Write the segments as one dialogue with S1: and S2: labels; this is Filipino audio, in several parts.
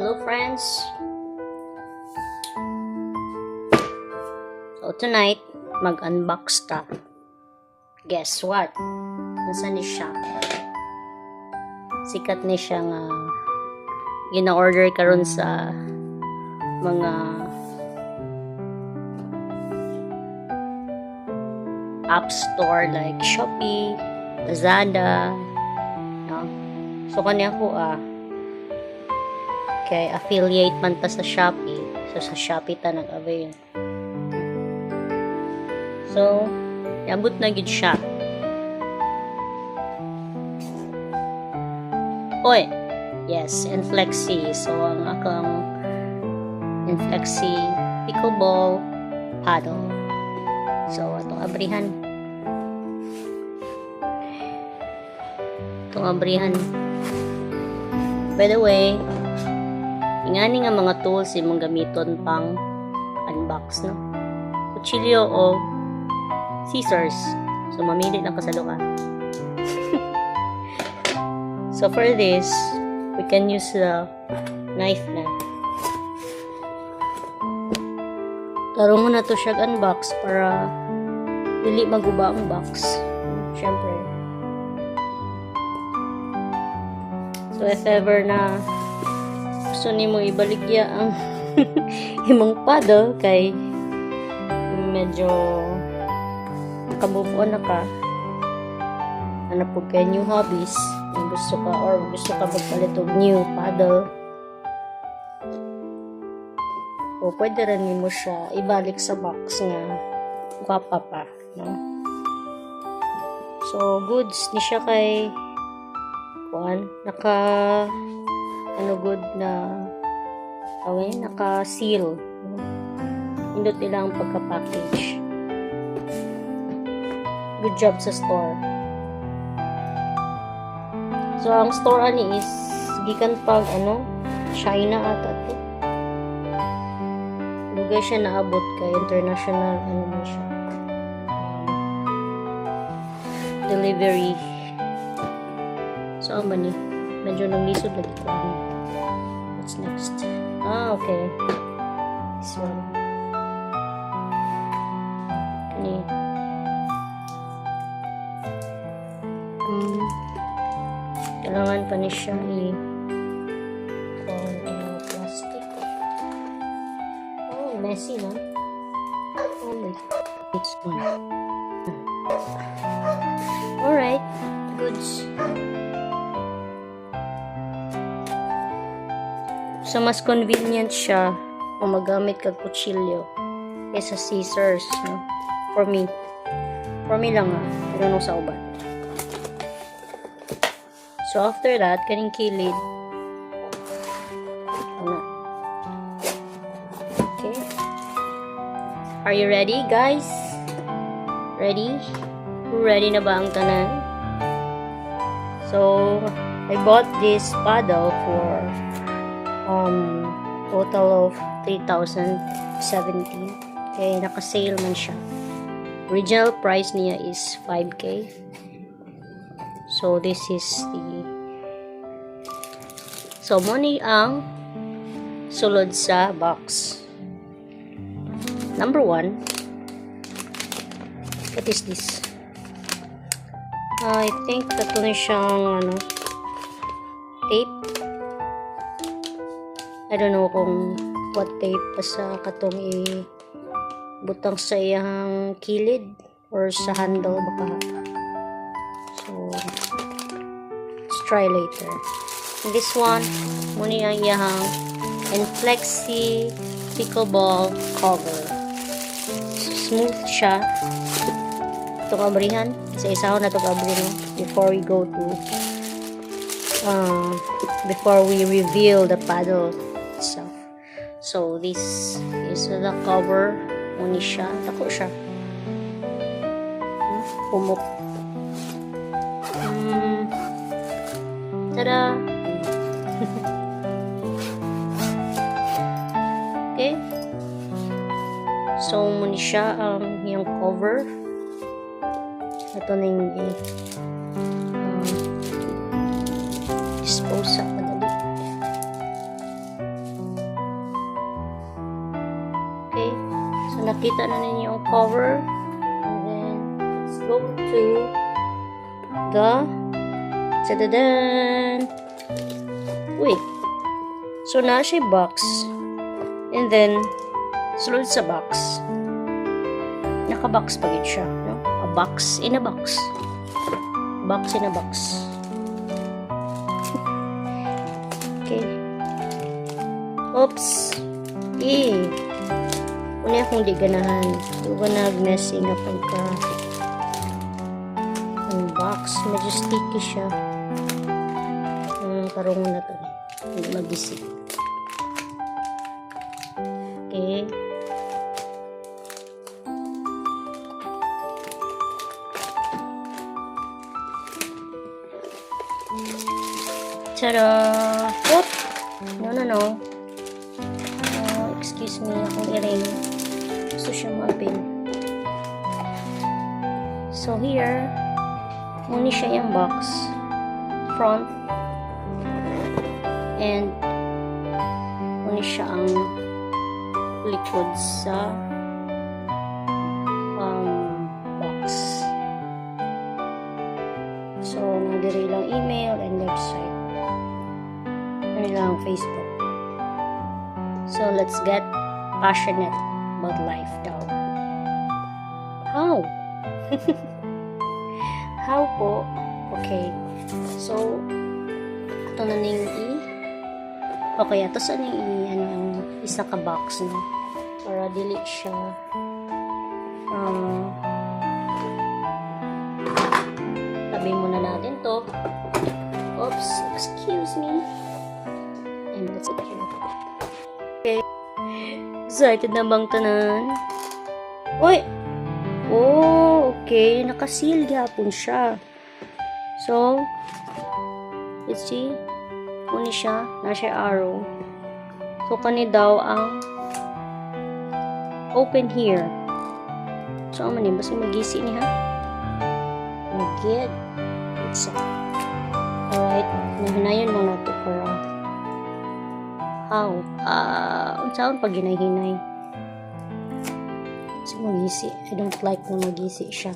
S1: Hello friends! So tonight, mag-unbox ta. Guess what? Nasaan ni siya? Sikat ni siya nga gina-order karon sa mga app store like Shopee, Lazada, no? So kanya ko kay affiliate man ta sa Shopee. So sa Shopee ta nag-avail. So yabot na gid siya. Oy, yes, Inflexi. So ang akong Inflexi pickleball paddle. So atong abrihan. By the way, ingani nga mga tools imong gamiton pang unbox, no? Kutsilyo o scissors. So mamili lang ka sa lugar. So for this, we can use the knife na. Tarong mo na to siya unbox para dili maguba ang box. Syempre. So if ever na gusto nimo ibaligya ang imong paddle kay medyo naka-move on na ka, hanap po kay new hobbies, gusto ka magpalit og new paddle, o pwede rin mo siya ibalik sa box nga gwapa pa, no? So goods ni siya kay good na naka-seal. Indot nila ang pagka-package. Good job sa store. So ang store ani is gikan pag China ata to. Lugay siya naabot kay international siya. Delivery. So ba ni? Medyo nanglisod lagi ko. What's next? Okay. This one. Kani. Kailangan pa ni siya plastic. Oh, messy, no? Oh my God. It's one. Alright. Goods. So, mas convenient siya kung magamit kag kutsilyo kaysa scissors, no? For me lang pero no sa uban. So, after that, kaning kilid. Okay. Are you ready, guys? Ready? Ready na ba ang tanan? So, I bought this paddle for total of 3,017. Okay, naka-sale man siya. Original price niya is 5K. So this is so money ang sulod sa box. Number 1. What is this? I think ito na siyang tape. I don't know kung what tape sa katong butang sa iyang kilid or sa handle baka. So let's try later. And this one muna ang iyang Inflexi pickleball cover. So, smooth siya. Itong abrihan isa-isaw na itong abrihan before we go to before we reveal the paddle itself. So this is the cover muna siya. Tako siya. Pumok. Tada! Okay. So muna siya yung cover. Ito na yung dispose sa madali. nakita na ninyo yung cover. And then, let's go to the tadadan! Wait. So, na siya box. And then, sulod sa box. Naka-box pa siya. No? A box in a box. Box in a box. Okay. Oops. Una akong di ganahan. Di ko nag-messing up pagka ang box. Medyo sticky siya. Karungan na to. Hindi mag-isip. Okay. Tada! Whoop! No. Excuse me, akong i-ring. Gusto siya ma-open. So, here, muna siya yung box. Front. And, muna siya ang likod sa box. So, nandiri lang email and website. Nandiri lang Facebook. So, let's get passionate about life daw. How? How po? Okay. So, ito na ning okay, ito sa ning ang isa ka box, no? Para dili siya tabi muna natin to. Oops, excuse me. And let's go here. Okay. Excited na bang tanan? Uy! Oh, okay. Nakaseal gapon siya. So, let's see. Kuni siya. Nasa arrow. So, kani daw ang open here. So, ano man basta magisi niya. Mag-get. It's alright. Nahinayon mo natin para how? Unsaon pag ginay-hinay? Kasi magisi. I don't like na magisi siya.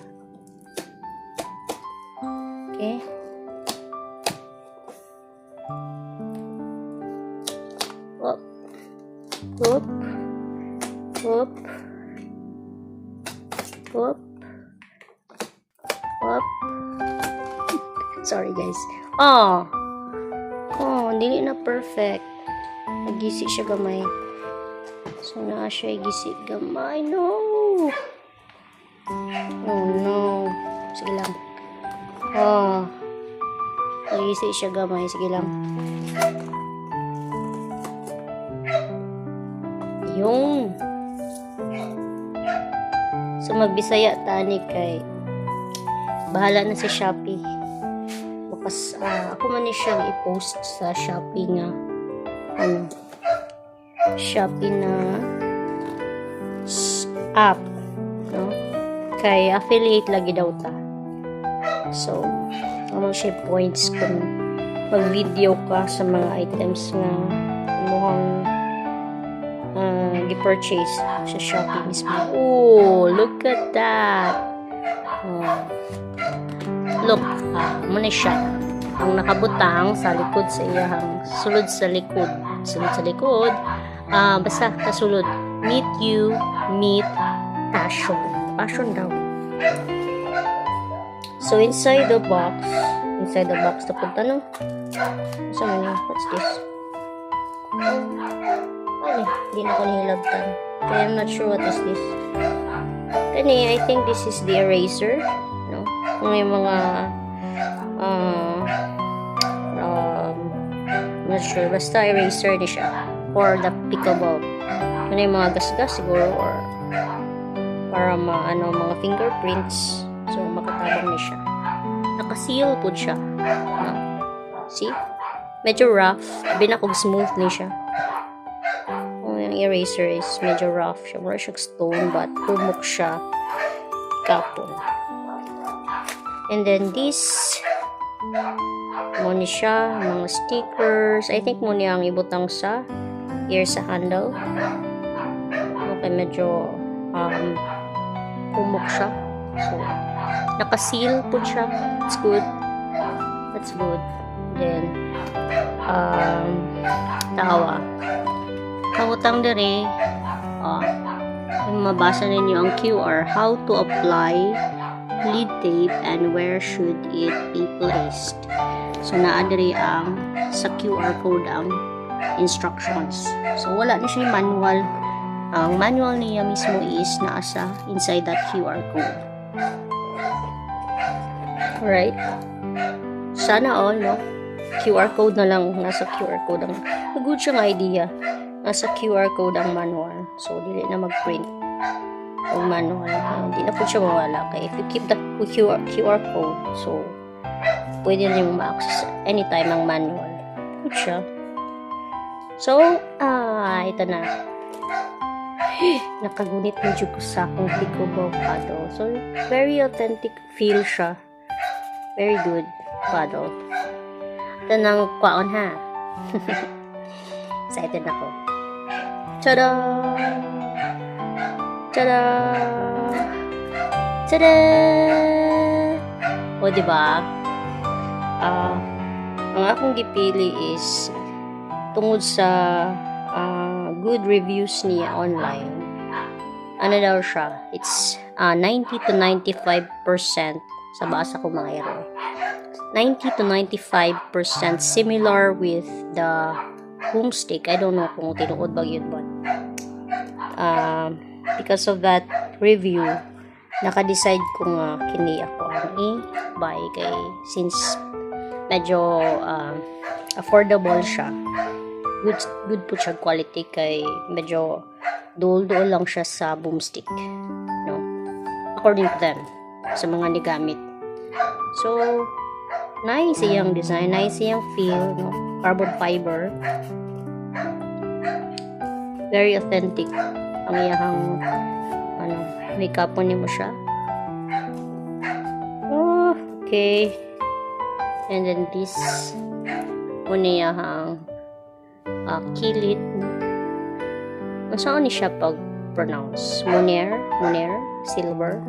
S1: Okay. Whoop. Whoop. Whoop. Whoop. Whoop. Sorry guys. Oh, hindi na perfect. Nagisi siya gamay. So, na siya gisi gamay. No! Oh, no. Sige lang. Oh. Nagisi siya gamay. Sige lang. Yung. So, magbisaya tani kay bahala na si Shopee. Bukas, ako man ni siyang i-post sa Shopee nga Shopee na app, no? Kay affiliate lagi daw ta. So, ano siya points kung mag-video ka sa mga items na mukhang gi-purchase sa Shopee mismo. Oh, look at that. Look, muna siya. Ang nakabutang sa likod sa iyahang sulod sa likod. Sulod sa likod. Basta kasulod. Meet you, meet passion. Passion daw. So, inside the box, napunta no? Saan man yun? What's this? Hindi na ko nihilabtan. Kaya I'm not sure what is this. Kani, I think this is the eraser. No? May mga I'm not sure. Basta eraser ni siya. For the pickable. Ano yung mga gasgas siguro or para mga fingerprints. So, makatabang ni siya. Naka-seal po siya. No? See? Medyo rough. Binakog smooth ni siya. Yung eraser is medyo rough siya. Mura siyang stone but humok siya kapon. And then this muna siya, mga stickers. I think muna ang ibutang sa ear sa handle. Okay, medyo humok siya. So, naka-seal po siya. It's good. That's good. Then, tawa. Kawutang dere, mabasa ninyo ang QR, how to apply lead tape and where should it be placed. So, naadiri ang sa QR code ang instructions. So, wala na siya manual. Ang manual niya mismo is nasa inside that QR code. Alright? Sana all, no? QR code na lang. Nasa QR code ang good siyang idea. Nasa QR code ang manual. So, dili na mag-print ang manual. Hindi na po siya mawala. Kaya if you keep the QR code, so, pwede na yung ma-access anytime ang manual. Good siya. So, ito na. Nakagunit medyo ko sa akong Picobo paddle. So, very authentic feel siya. Very good paddle. Ito nang kwaon ha. Excited ako. Tada! Tada! Tada! O, diba? Ang akong gipili is tungod sa good reviews niya online. Ano daw siya? It's 90 to 95% sa basa ko mga ero. 90 to 95% similar with the boomstick. I don't know kung tinuod ba yun ba. Because of that review, naka-decide ko nga kini ako ang i-buy kay since medyo affordable siya. Good po siya quality kay medyo dual lang siya sa boomstick, no? According to them, sa mga nigamit. So, nice iyang design, nice iyang feel, no? Carbon fiber. Very authentic ang iyang makeup mo nimo siya. Oh, okay. And then this uniyang kilid. Saan ni siya pag-pronounce? Monaire, silver.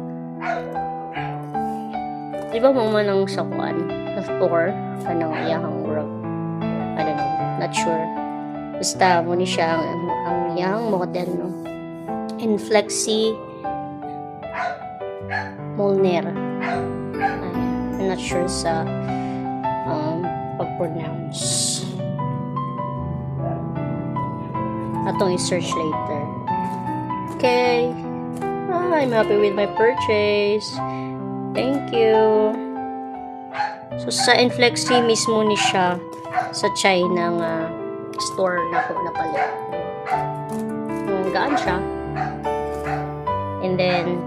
S1: Di ba mga nang sakuan? Sa Thor, kanang iyahang rug. I don't know, not sure. Basta mo ni siya ang iyang model, no? In Flexi Molner. I'm not sure sa pag-pronounce. Atong i-search later. Okay. I'm happy with my purchase. Thank you. So, sa Inflexi mismo ni siya sa China nga store na ko napalit. Gaan siya. And then,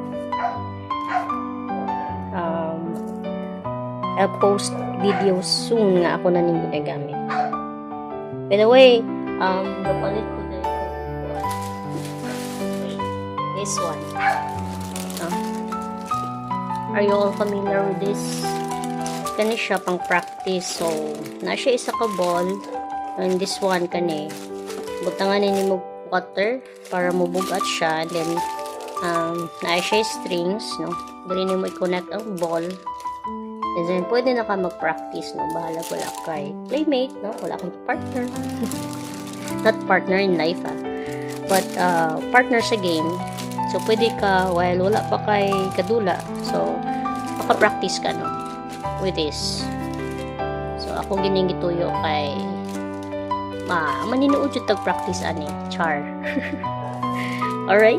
S1: I'll post videos soon nga ako na nang ginagamit. By the way, napalit ko na this one. Are you all familiar with this? Kani siya pang practice. So, na siya isa ka ball. And this one kani. Butangan ni mo water para mubugat siya. And then, na siya strings, no? Dali ni mo i-connect ang ball. And then, pwede na ka mag-practice, no? Bahala wala kay playmate, no? Wala kang partner. Not partner in life, but partner sa game. So, pwede ka, while wala pa kay kadula, so, maka-practice ka, no? With this. So, ako giningituyo kay maninuod yung tag-practice, ani. Char. Alright?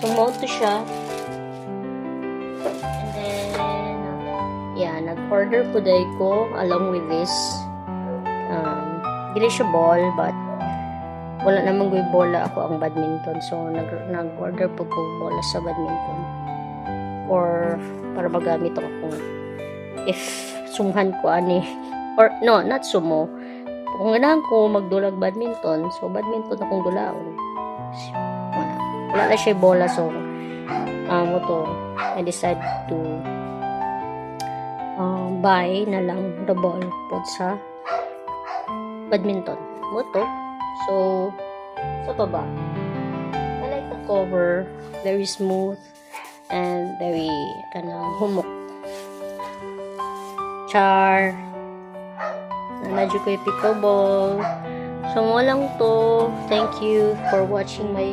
S1: So, moto siya. And then, yeah, nag-order po dahil ko along with this. Gili siya ball, but wala namang gawin bola ako ang badminton. So, nag-order po ko bola sa badminton. Or, para magamit ako if sumhan ko ani. Or, no, not sumo. Kung ganahan ko magdulag badminton, so badminton akong dulaon. Wala na siya bola. So, I decide to buy na lang the ball po sa badminton. Moto. So, sa baba. I like the cover, very smooth and very kanang humok. Char. Nanadyo ko yung pickleball. So, mo lang to. Thank you for watching my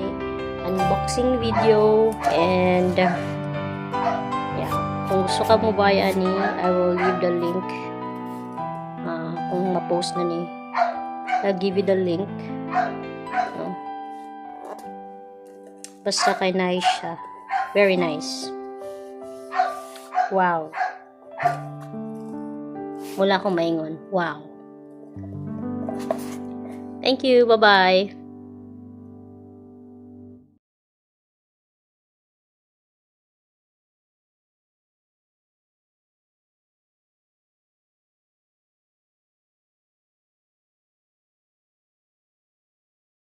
S1: unboxing video. And, yeah. Kung gusto ka mo buy ani, I will leave the link. Kung ma-post na ni. I'll give you the link. Basta kay nice siya. Very nice. Wow. Wala akong maingon. Wow. Thank you. Bye-bye.